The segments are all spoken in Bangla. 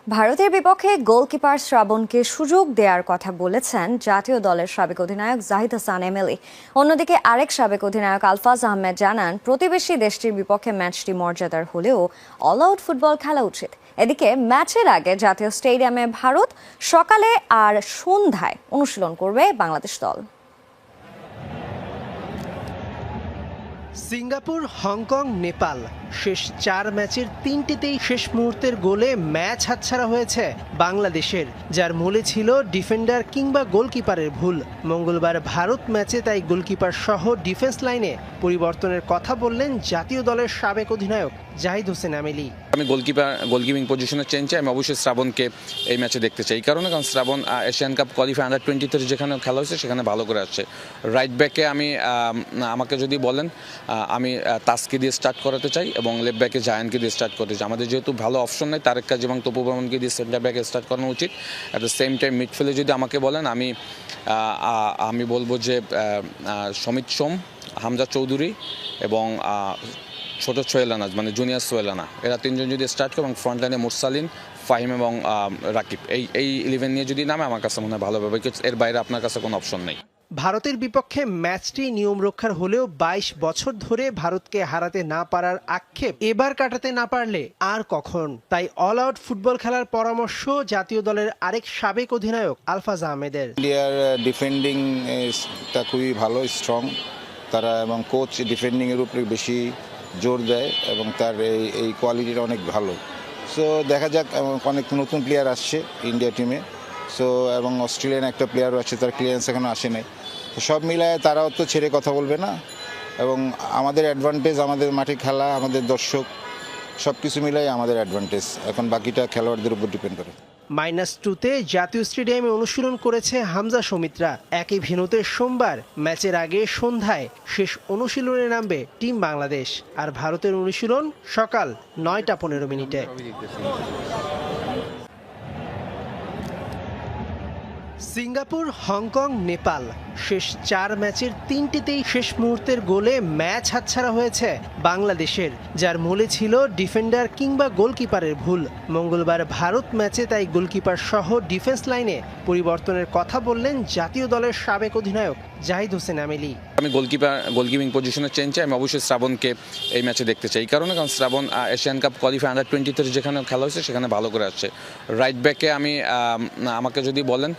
ভারতের বিপক্ষে গোলকিপার শ্রাবণকে সুযোগ দেওয়ার কথা বলেছেন জাতীয় দলের সাবেক অধিনায়ক জাহিদ হাসান এমএলএ। অন্যদিকে আরেক সাবেক অধিনায়ক আলফাজ আহমেদ জানান, প্রতিবেশী দেশটির বিপক্ষে ম্যাচটি মর্যাদার হলেও অল আউট ফুটবল খেলা উচিত। এদিকে ম্যাচের আগে জাতীয় স্টেডিয়ামে ভারত সকালে আর সন্ধ্যায় অনুশীলন করবে বাংলাদেশ দল। সিঙ্গাপুর, হংকং, নেপাল শেষ 4 ম্যাচের 3টিতেই শেষ মুহূর্তের গোলে ম্যাচ হাতছাড়া হয়েছে বাংলাদেশের, যার মূলে ছিল ডিফেন্ডার কিংবা গোলকিপারের ভুল। মঙ্গলবার ভারত ম্যাচে তাই গোলকিপার সহ ডিফেন্স লাইনে পরিবর্তনের কথা বললেন জাতীয় দলের সাবেক অধিনায়ক জাহিদ হোসেন এমএলএ। আমি গোলকিপিং পজিশনের চেঞ্জ চাই। আমি অবশ্যই শ্রাবণকে এই ম্যাচে দেখতে চাই, কারণ শ্রাবণ এশিয়ান কাপ কোয়ালিফাই আন্ডার 20-তে যেখানে খেলা হয়েছে সেখানে ভালো করে আসছে। রাইট ব্যাকে আমাকে যদি বলেন, আমি তাসকে দিয়ে স্টার্ট করাতে চাই এবং লেফট ব্যাকে জায়ানকে দিয়ে স্টার্ট করতে চাই। আমাদের যেহেতু ভালো অপশন নেই, তারেক কাজী এবং তপু বর্মনকে দিয়ে সেন্টার ব্যাকে স্টার্ট করানো উচিত। অ্যাট দ্য সেম টাইম মিডফিল্ডে যদি আমাকে বলেন, আমি বলবো যে সমিত সোম, হামজা চৌধুরী এবং ছোট সোহেলানাজ মানে জুনিয়র সোহেলানা, এরা তিনজন যদি স্টার্ট করে এবং ফ্রন্ট লাইনে মুরসালিন, ফাহিম এবং রাকিব, এই 11 নিয়ে যদি নামে আমার কাছে মনে হয় ভালো হবে। এর বাইরে আপনার কাছে কোনো অপশন নেই। ভারতের বিপক্ষে ম্যাচটি নিয়ম রক্ষার হলেও 22 বছর ধরে ভারতকে হারাতে না পারার আক্ষেপ এবার কাটাতে না পারলে আর কখন। তাই অল আউট ফুটবল খেলার পরামর্শ জাতীয় দলের আরেক সাবেক অধিনায়ক আলফাজ আহমেদের। ইন্ডিয়ার ডিফেন্ডিংটা খুবই ভালো, স্ট্রং তারা, এবং কোচ ডিফেন্ডিংয়ের উপরে বেশি জোর দেয় এবং তার এই কোয়ালিটিটা অনেক ভালো। সো দেখা যাক, অনেক নতুন প্লেয়ার আসছে ইন্ডিয়া টিমে। সো এবং অস্ট্রেলিয়ান একটা প্লেয়ারও আছে, তার ক্লিয়ারেন্স এখনো আসে নাই। তো সব মিলায় তারাও তো ছেড়ে কথা বলবে না, এবং আমাদের অ্যাডভান্টেজ আমাদের মাঠে খেলা, আমাদের দর্শক, সব কিছু মিলাই আমাদের অ্যাডভান্টেজ। এখন বাকিটা খেলোয়াড়দের উপর ডিপেন্ড করে। -2তে জাতীয় স্টেডিয়ামে অনুশীলন করেছে হামজা সমিতরা। একই ভেন্যুতে সোমবার ম্যাচের আগে সন্ধ্যায় শেষ অনুশীলনে নামবে টিম বাংলাদেশ। আর ভারতের অনুশীলন সকাল 9টা 15 মিনিটে। সিঙ্গাপুর, হংকং, নেপাল শেষ 4 ম্যাচের 3টিতেই শেষ মুহূর্তের গোলে ম্যাচ হাতছাড়া হয়েছে বাংলাদেশের, যার মূলে ছিল ডিফেন্ডার কিংবা গোলকিপারের ভুল। মঙ্গলবার ভারত ম্যাচে তাই গোলকিপার সহ ডিফেন্স লাইনে পরিবর্তনের কথা বললেন জাতীয় দলের সাবেক অধিনায়ক জাহিদ হোসেন এমএলএ। আমি গোলকিপিং পজিশনের চেঞ্জ চাই। আমি অবশ্যই শ্রাবণকে এই ম্যাচে দেখতে চাই, কারণ শ্রাবণ এশিয়ান কাপ কোয়ালিফাই আন্ডার 20-তে যেখানে খেলা হয়েছে সেখানে ভালো করে আসছে। রাইট ব্যাকে আমাকে যদি বলেন,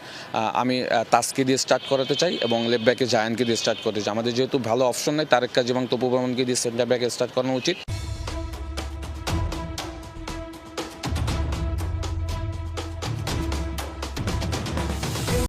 আমি তাসকে দিয়ে স্টার্ট করাতে চাই এবং লেফট ব্যাকে জায়ানকে দিয়ে স্টার্ট করতে চাই। আমাদের যেহেতু ভালো অপশন নেই, তারেক কাজী এবং তপু বর্মনকে দিয়ে সেন্টার ব্যাকে স্টার্ট করানো উচিত।